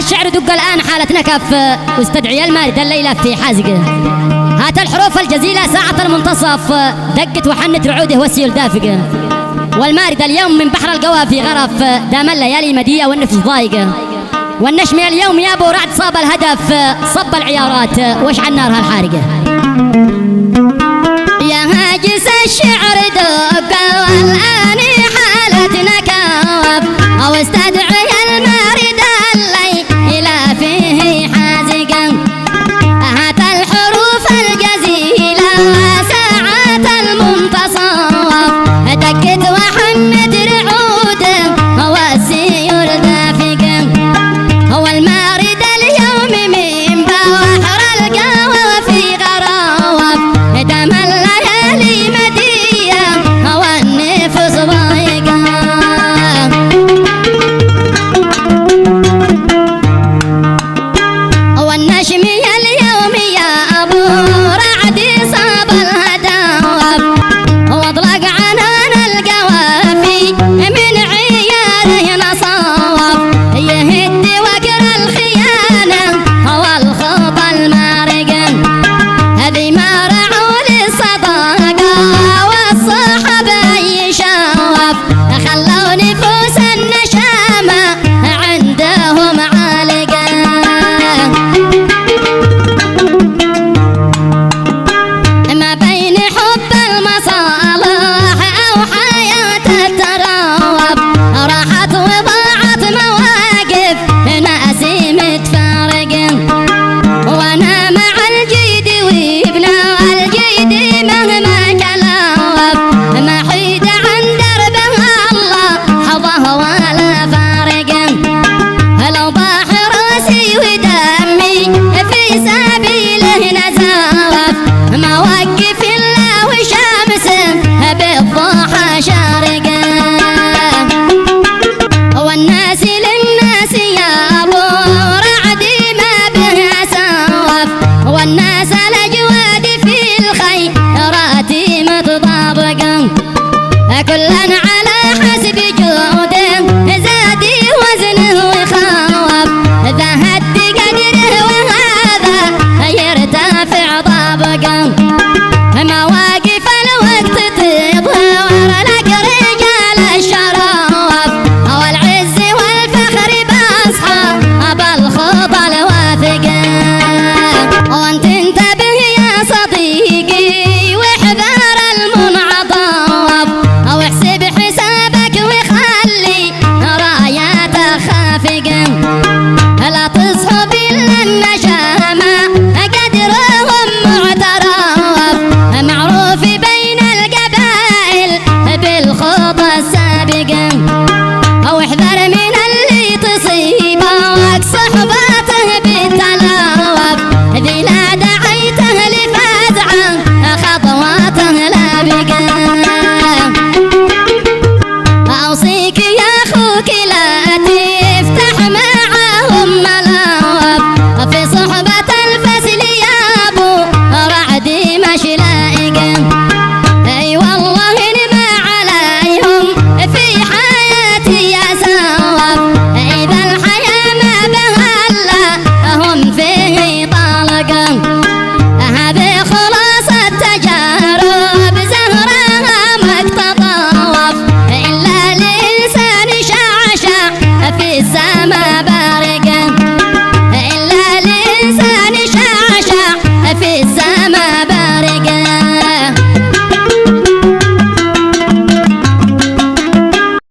الشعر دق الآن حالتنا كف، واستدعي المارد الليلة في حازقه. هات الحروف الجزيلة ساعة المنتصف، دقت وحنت رعوده وسيل دافقه. والمارد اليوم من بحر القوافي غرف، دام الليالي مدية والنفس ضايقه. والنشم اليوم يا ابو رعد صاب الهدف، صب العيارات واشعل نارها الحارقه. يا هاجس الشعر دق والآن حالتنا كف،